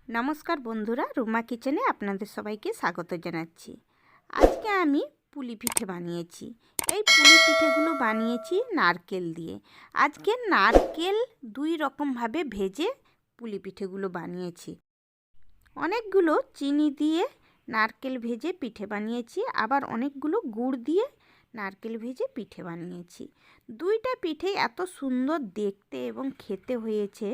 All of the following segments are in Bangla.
নমস্কার বন্ধুরা, রুমা কিচেনে আপনাদের সবাইকে স্বাগত জানাচ্ছি। আজকে আমি পুলি পিঠে বানিয়েছি। এই পুলি পিঠেগুলো বানিয়েছি নারকেল দিয়ে। আজকে নারকেল দুই রকমভাবে ভেজে পুলি পিঠেগুলো বানিয়েছি। অনেকগুলো চিনি দিয়ে নারকেল ভেজে পিঠে বানিয়েছি, আবার অনেকগুলো গুড় দিয়ে নারকেল ভেজে পিঠে বানিয়েছি। দুইটা পিঠেই এত সুন্দর দেখতে এবং খেতে হয়েছে।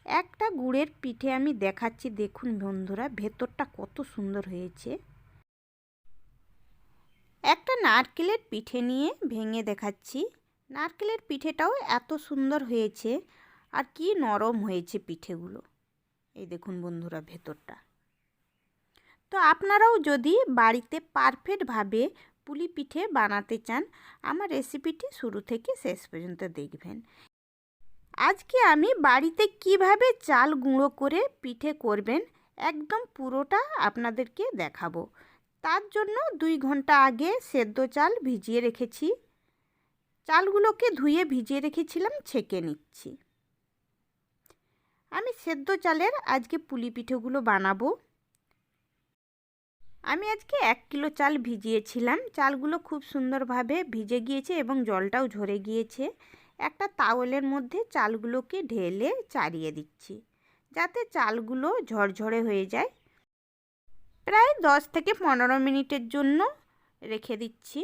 একটা গুড়ের পিঠে আমি দেখাচ্ছি, দেখুন বন্ধুরা, ভেতরটা কত সুন্দর হয়েছে। একটা নারকেলের পিঠে নিয়ে ভেঙে দেখাচ্ছি। নারকেলের পিঠেটাও এত সুন্দর হয়েছে, আর কি নরম হয়েছে পিঠেগুলো। এই দেখুন বন্ধুরা ভেতরটা। তো আপনারাও যদি বাড়িতে পারফেক্টভাবে পুলি পিঠে বানাতে চান, আমার রেসিপিটি শুরু থেকে শেষ পর্যন্ত দেখবেন। আজকে আমি বাড়িতে কিভাবে চাল গুঁড়ো করে পিঠে করবেন একদম পুরোটা আপনাদেরকে দেখাবো। তার জন্য 2 ঘন্টা আগে সেদ্ধ চাল ভিজিয়ে রেখেছি। চালগুলোকে ধুয়ে ভিজিয়ে রেখেছিলাম, ছেঁকে নিচ্ছি। আমি সেদ্ধ চালের আজকে পুলি পিঠেগুলো বানাবো। আমি আজকে 1 কিলো চাল ভিজিয়েছিলাম। চালগুলো খুব সুন্দরভাবে ভিজে গিয়েছে এবং জলটাও ঝরে গিয়েছে। একটা তাওয়ালের মধ্যে চালগুলোকে ঢেলে চাড়িয়ে দিচ্ছি, যাতে চালগুলো ঝরঝরে হয়ে যায়। প্রায় 10 থেকে 15 মিনিটের জন্য রেখে দিচ্ছি।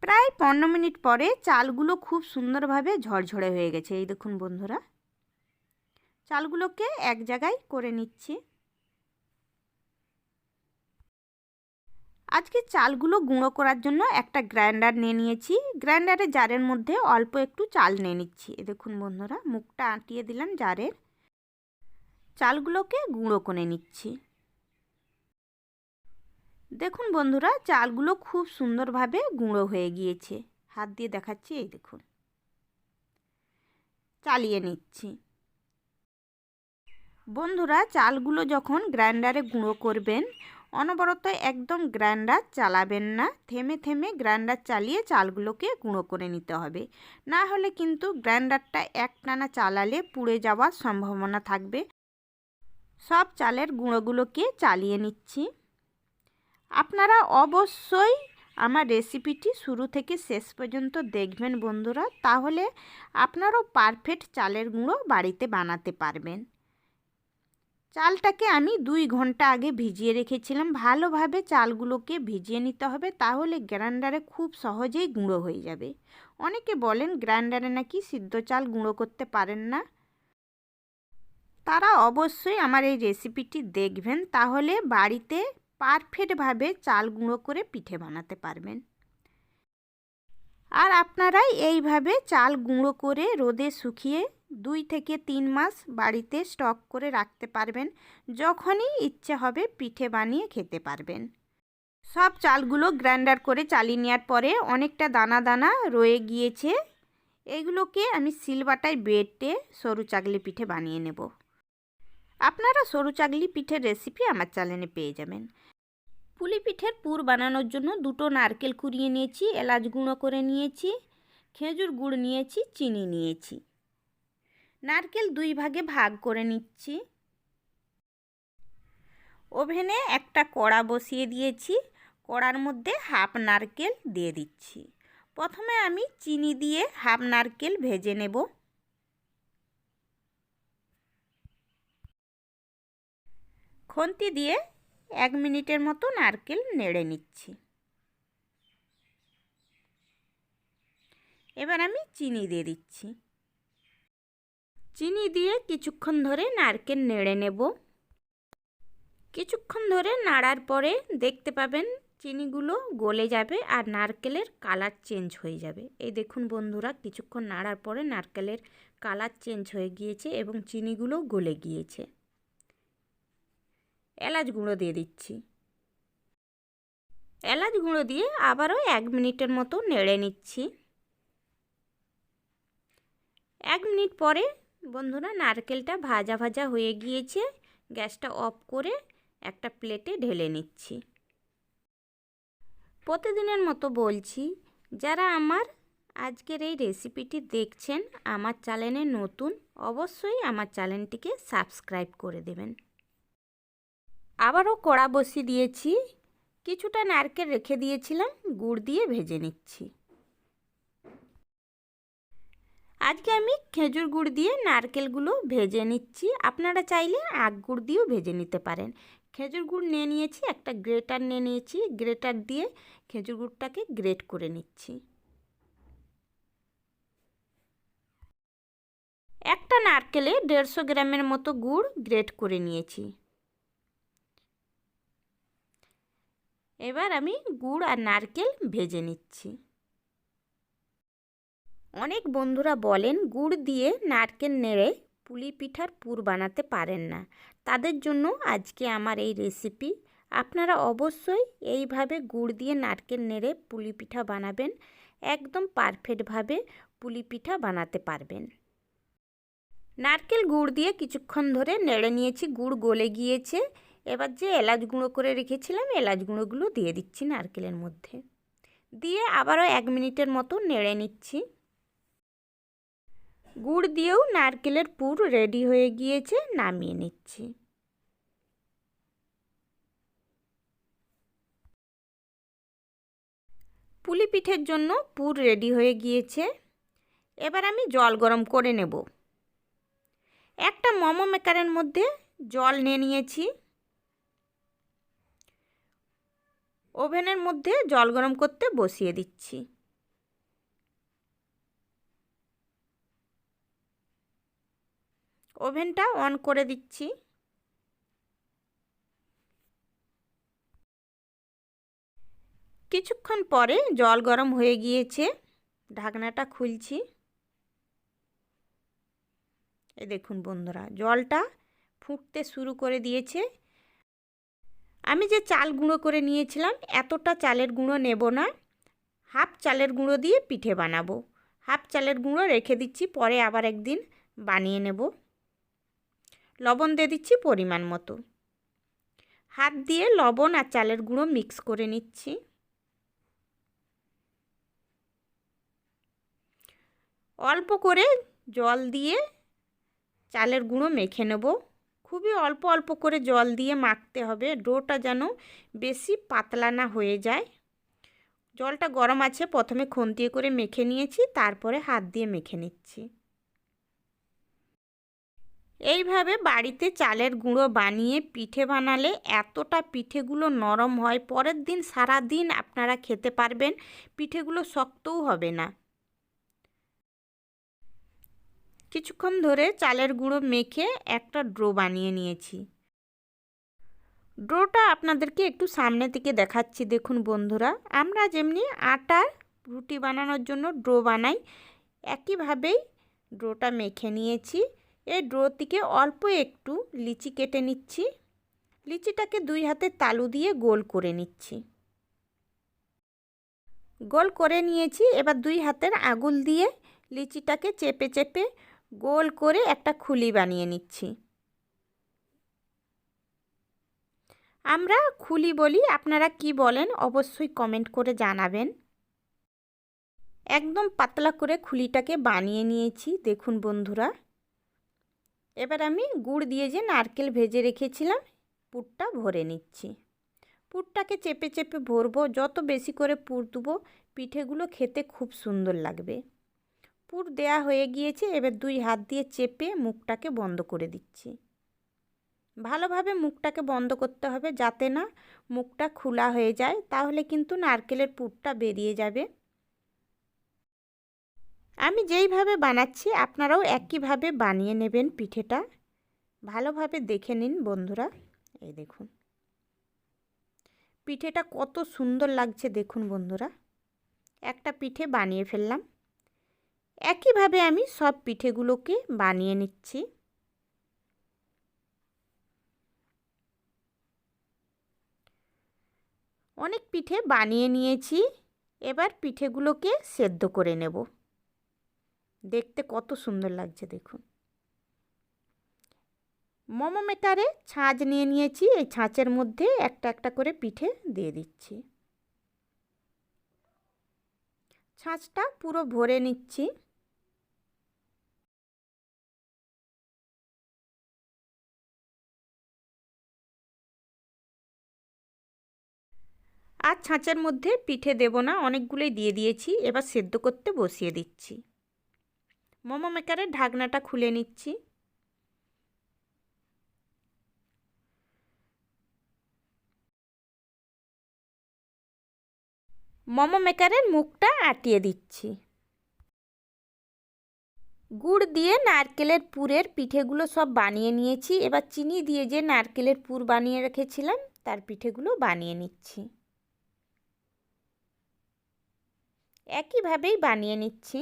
প্রায় 15 মিনিট পরে চালগুলো খুব সুন্দরভাবে ঝরঝরে হয়ে গেছে। এই দেখুন বন্ধুরা, চালগুলোকে এক জায়গায় করে নিচ্ছি। আজকে চালগুলো গুঁড়ো করার জন্য একটা গ্রাইন্ডার নিয়ে নিয়েছি। গ্রাইন্ডারের জারের মধ্যে অল্প একটু চাল নিয়ে নিচ্ছি। দেখুন বন্ধুরা, মুখটা আঁটিয়ে দিলাম জারের। চালগুলোকে গুঁড়ো করে নিচ্ছি। দেখুন বন্ধুরা, চালগুলো খুব সুন্দরভাবে গুঁড়ো হয়ে গিয়েছে। হাত দিয়ে দেখাচ্ছি, এই দেখুন। চালিয়ে নিচ্ছি। বন্ধুরা, চালগুলো যখন গ্রাইন্ডারে গুঁড়ো করবেন, অনবরত একদম গ্রাইন্ডার চালাবেন না। থেমে থেমে গ্রাইন্ডার চালিয়ে চালগুলোকে গুঁড়ো করে নিতে হবে। না হলে কিন্তু গ্রাইন্ডারটা একটানা চালালে পুড়ে যাওয়ার সম্ভাবনা থাকবে। সব চালের গুঁড়োগুলোকে চালিয়ে নিচ্ছি। আপনারা অবশ্যই আমার রেসিপিটি শুরু থেকে শেষ পর্যন্ত দেখবেন বন্ধুরা, তাহলে আপনারাও পারফেক্ট চালের গুঁড়ো বাড়িতে বানাতে পারবেন। চালটাকে আমি 2 ঘন্টা আগে ভিজিয়ে রেখেছিলাম। ভালোভাবে চালগুলোকে ভিজিয়ে নিতে হবে, তাহলে গ্রাইন্ডারে খুব সহজেই গুঁড়ো হয়ে যাবে। অনেকে বলেন গ্রাইন্ডারে নাকি সিদ্ধ চাল গুঁড়ো করতে পারেন না। তারা অবশ্যই আমার এই রেসিপিটি দেখবেন, তাহলে বাড়িতে পারফেক্টভাবে চাল গুঁড়ো করে পিঠে বানাতে পারবেন। আর আপনারাই এইভাবে চাল গুঁড়ো করে রোদে শুকিয়ে 2 থেকে 3 মাস বাড়িতে স্টক করে রাখতে পারবেন। যখনই ইচ্ছে হবে পিঠে বানিয়ে খেতে পারবেন। সব চালগুলো গ্রাইন্ডার করে চালিয়ে নেওয়ার পরে অনেকটা দানা দানা রয়ে গিয়েছে। এগুলোকে আমি শিলবাটায় বেটে সরু চাগলি পিঠে বানিয়ে নেব। আপনারা সরু চাগলি পিঠের রেসিপি আমার চ্যানেলে পেয়ে যাবেন। পুলি পিঠের পুর বানানোর জন্য 2টো নারকেল কুড়িয়ে নিয়েছি, এলাচ গুঁড়ো করে নিয়েছি, খেজুর গুড় নিয়েছি, চিনি নিয়েছি। নারকেল 2 ভাগে ভাগ করে নিচ্ছি। ওভেনে একটা কড়া বসিয়ে দিয়েছি। কড়ার মধ্যে হাফ নারকেল দিয়ে দিচ্ছি। প্রথমে আমি চিনি দিয়ে হাফ নারকেল ভেজে নেব। খুন্তি দিয়ে 1 মিনিটের মতো নারকেল নেড়ে নিচ্ছি। এবার আমি চিনি দিয়ে দিচ্ছি। চিনি দিয়ে কিছুক্ষণ ধরে নারকেল নেড়ে নেব। কিছুক্ষণ ধরে নাড়ার পরে দেখতে পাবেন চিনিগুলো গলে যাবে আর নারকেলের কালার চেঞ্জ হয়ে যাবে। এই দেখুন বন্ধুরা, কিছুক্ষণ নাড়ার পরে নারকেলের কালার চেঞ্জ হয়ে গিয়েছে এবং চিনিগুলো গলে গিয়েছে। এলাচ গুঁড়ো দিয়ে দিচ্ছি। এলাচ গুঁড়ো দিয়ে আবারও 1 মিনিটের মতো নেড়ে নিচ্ছি। 1 মিনিট পরে বন্ধুরা, নারকেলটা ভাজা ভাজা হয়ে গিয়েছে। গ্যাসটা অফ করে একটা প্লেটে ঢেলে নিচ্ছি। প্রতিদিনের মতো বলছি, যারা আমার আজকের এই রেসিপিটি দেখছেন আমার চ্যানেলে নতুন, অবশ্যই আমার চ্যানেলটিকে সাবস্ক্রাইব করে দেবেন। আবারও কড়া বসিয়ে দিয়েছি, কিছুটা নারকেল রেখে দিয়েছিলাম, গুড় দিয়ে ভেজে নিচ্ছি। আজকে আমি খেজুর গুড় দিয়ে নারকেলগুলো ভেজে নিচ্ছি, আপনারা চাইলে আখ গুড় দিয়েও ভেজে নিতে পারেন। খেজুর গুড় নিয়ে নিয়েছি, একটা গ্রেটার নিয়ে নিয়েছি, গ্রেটার দিয়ে খেজুর গুড়টাকে গ্রেট করে নিচ্ছি। একটা নারকেলে 150 গ্রামের মতো গুড় গ্রেট করে নিয়েছি। এবার আমি গুড় আর নারকেল ভেজে নিচ্ছি। অনেক বন্ধুরা বলেন গুড় দিয়ে নারকেল নেড়ে পুলি পিঠার পুর বানাতে পারেন না, তাদের জন্য আজকে আমার এই রেসিপি। আপনারা অবশ্যই এইভাবে গুড় দিয়ে নারকেল নেড়ে পুলি পিঠা বানাবেন, একদম পারফেক্টভাবে পুলি পিঠা বানাতে পারবেন। নারকেল গুড় দিয়ে কিছুক্ষণ ধরে নেড়ে নিয়েছি, গুড় গলে গিয়েছে। এবার যে এলাচ গুঁড়ো করে রেখেছিলাম, এলাচ গুঁড়োগুলো দিয়ে দিচ্ছি নারকেলের মধ্যে, দিয়ে আবারও 1 মিনিটের মতো নেড়ে নিচ্ছি। গুড় দিয়েও নারকেলের পুর রেডি হয়ে গিয়েছে, নামিয়ে নিচ্ছি। পুলি পিঠের জন্য পুর রেডি হয়ে গিয়েছে। এবার আমি জল গরম করে নেব। একটা মোমো মেকারের মধ্যে জল নিয়ে নিয়েছি, ওভেনের মধ্যে জল গরম করতে বসিয়ে দিচ্ছি। ওভেনটা অন করে দিচ্ছি। কিছুক্ষণ পরে জল গরম হয়ে গিয়েছে, ঢাকনাটা খুলছি। এই দেখুন বন্ধুরা, জলটা ফুটতে শুরু করে দিয়েছে। আমি যে চাল গুঁড়ো করে নিয়েছিলাম, এতটা চালের গুঁড়ো নেব না, হাফ চালের গুঁড়ো দিয়ে পিঠে বানাবো। হাফ চালের গুঁড়ো রেখে দিচ্ছি, পরে আবার একদিন বানিয়ে নেব। লবণ দিয়ে দিচ্ছি পরিমাণ মতো। হাত দিয়ে লবণ আর চালের গুঁড়ো মিক্স করে নিচ্ছি। অল্প করে জল দিয়ে চালের গুঁড়ো মেখে নেব। খুবই অল্প অল্প করে জল দিয়ে মাখতে হবে, ডোটা যেন বেশি পাতলা না হয়ে যায়। জলটা গরম আছে, প্রথমে খুন্তিয়ে করে মেখে নিয়েছি, তারপরে হাত দিয়ে মেখে নিচ্ছি। এইভাবে বাড়িতে চালের গুঁড়ো বানিয়ে পিঠে বানালে এতটা পিঠেগুলো নরম হয়, পরের দিন সারা দিন আপনারা খেতে পারবেন, পিঠেগুলো শক্তও হবে না। কিছুক্ষণ ধরে চালের গুঁড়ো মেখে একটা ডো বানিয়ে নিয়েছি। ডোটা আপনাদেরকে একটু সামনে থেকে দেখাচ্ছি। দেখুন বন্ধুরা, আমরা যেমনি আটার রুটি বানানোর জন্য ডো বানাই, একইভাবেই ডোটা মেখে নিয়েছি। এই ডো থেকে অল্প একটু লিচি কেটে নিচ্ছি। লিচিটাকে 2 হাতে তালু দিয়ে গোল করে নিচ্ছি। গোল করে নিয়েছি। এবার 2 হাতের আঙুল দিয়ে লিচিটাকে চেপে চেপে গোল করে একটা খুলি বানিয়ে নিচ্ছি। আমরা খুলি বলি, আপনারা কি বলেন অবশ্যই কমেন্ট করে জানাবেন। একদম পাতলা করে খুলিটাকে বানিয়ে নিয়েছি, দেখুন বন্ধুরা। এবার আমি গুড় দিয়ে যে নারকেল ভেজে রেখেছিলাম, পুরটা ভরে নিচ্ছি। পুরটাকে চেপে চেপে ভরবো, যত বেশি করে পুর দেবো পিঠেগুলো খেতে খুব সুন্দর লাগবে। পুর দেয়া হয়ে গিয়েছে, এবার 2 হাত দিয়ে চেপে মুখটাকে বন্ধ করে দিচ্ছি। ভালোভাবে মুখটাকে বন্ধ করতে হবে, যাতে না মুখটা খোলা হয়ে যায়, তাহলে কিন্তু নারকেলের পুরটা বেরিয়ে যাবে। আমি যেইভাবে বানাচ্ছি আপনারাও একইভাবে বানিয়ে নেবেন পিঠেটা। ভালোভাবে দেখে নিন বন্ধুরা। এই দেখুন পিঠেটা কত সুন্দর লাগছে, দেখুন বন্ধুরা। একটা পিঠে বানিয়ে ফেললাম। একইভাবে আমি সব পিঠেগুলোকে বানিয়ে নিচ্ছি। অনেক পিঠে বানিয়ে নিয়েছি, এবার পিঠেগুলোকে সেদ্ধ করে নেব। দেখতে কত সুন্দর লাগছে দেখুন। মোমো মেকারে ছাঁচ নিয়ে নিয়েছি, এই ছাঁচের মধ্যে একটা একটা করে পিঠে দিয়ে দিচ্ছি। ছাঁচটা পুরো ভরে নিচ্ছি। আর ছাঁচের মধ্যে পিঠে দেব না, অনেকগুলোই দিয়ে দিয়েছি। এবার সেদ্ধ করতে বসিয়ে দিচ্ছি। মোমো মেকারের ঢাকনাটা খুলে নিচ্ছি। মোমো মেকারের মুখটা আটিয়ে দিচ্ছি। গুড় দিয়ে নারকেলের পুরের পিঠেগুলো সব বানিয়ে নিয়েছি। এবার চিনি দিয়ে যে নারকেলের পুর বানিয়ে রেখেছিলাম তার পিঠেগুলো বানিয়ে নিচ্ছি। একইভাবেই বানিয়ে নিচ্ছি।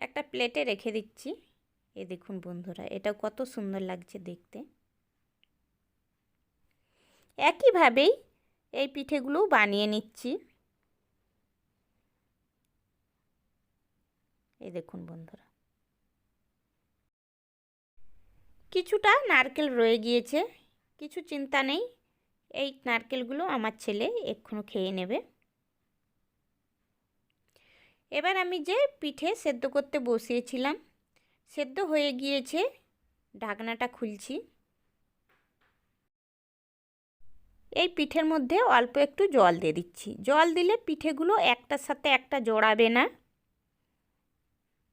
একটা প্লেটে রেখে দিচ্ছি। এই দেখুন বন্ধুরা, এটাও কত সুন্দর লাগছে দেখতে। একইভাবেই এই পিঠেগুলোও বানিয়ে নিচ্ছি। এই দেখুন বন্ধুরা, কিছুটা নারকেল রয়ে গিয়েছে, কিছু চিন্তা নেই, এই নারকেলগুলো আমার ছেলে এক্ষুনি খেয়ে নেবে। এবার আমি যে পিঠে সেদ্ধ করতে বসিয়েছিলাম, সেদ্ধ হয়ে গিয়েছে, ঢাকনাটা খুলছি। এই পিঠের মধ্যে অল্প একটু জল দিয়ে দিচ্ছি। জল দিলে পিঠেগুলো একটার সাথে একটা জড়াবে না,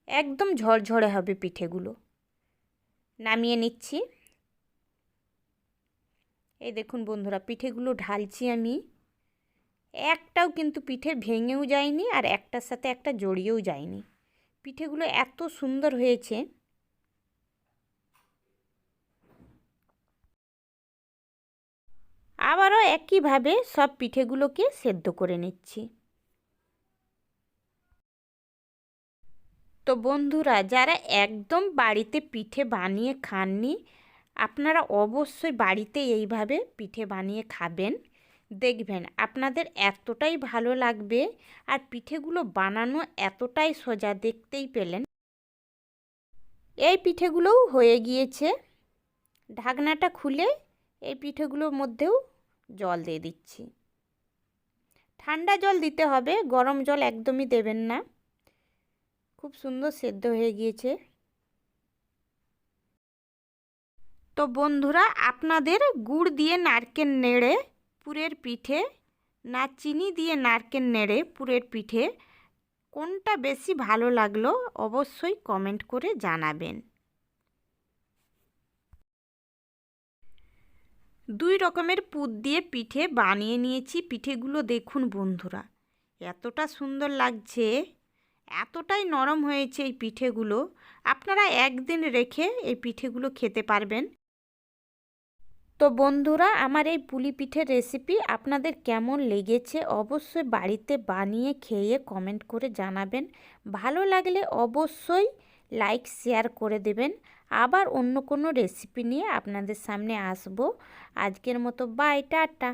একদম ঝরঝরে হবে পিঠেগুলো। নামিয়ে নিচ্ছি। এই দেখুন বন্ধুরা, পিঠেগুলো ঢালছি আমি। একটাও কিন্তু পিঠে ভেঙেও যায়নি আর একটার সাথে একটা জড়িয়েও যায়নি। পিঠেগুলো এত সুন্দর হয়েছে। আবারও একইভাবে সব পিঠেগুলোকে সেদ্ধ করে নিচ্ছি। তো বন্ধুরা, যারা একদম বাড়িতে পিঠে বানিয়ে খাননি, আপনারা অবশ্যই বাড়িতে এইভাবে পিঠে বানিয়ে খাবেন। দেখবেন আপনাদের এতটাই ভালো লাগবে। আর পিঠেগুলো বানানো এতটাই সোজা, দেখতেই পেলেন। এই পিঠেগুলোও হয়ে গিয়েছে। ঢাকনাটা খুলে এই পিঠেগুলোর মধ্যেও জল দিয়ে দিচ্ছি। ঠান্ডা জল দিতে হবে, গরম জল একদমই দেবেন না। খুব সুন্দর সেদ্ধ হয়ে গিয়েছে। তো বন্ধুরা, আপনাদের গুড় দিয়ে নারকেল নেড়ে পুরের পিঠে না চিনি দিয়ে নারকেল নেড়ে পুরের পিঠে কোনটা বেশি ভালো লাগলো অবশ্যই কমেন্ট করে জানাবেন। দুই রকমের পুর দিয়ে পিঠে বানিয়ে নিয়েছি। পিঠেগুলো দেখুন বন্ধুরা, এতটা সুন্দর লাগছে, এতটাই নরম হয়েছে এই পিঠেগুলো। আপনারা একদিন রেখে এই পিঠেগুলো খেতে পারবেন। তো বন্ধুরা, আমার এই পুলি পিঠের রেসিপি আপনাদের কেমন লেগেছে অবশ্যই বাড়িতে বানিয়ে খেয়ে কমেন্ট করে জানাবেন। ভালো লাগলে অবশ্যই লাইক শেয়ার করে দেবেন। আবার অন্য কোনো রেসিপি নিয়ে আপনাদের সামনে আসব। আজকের মতো বাই, টাটা।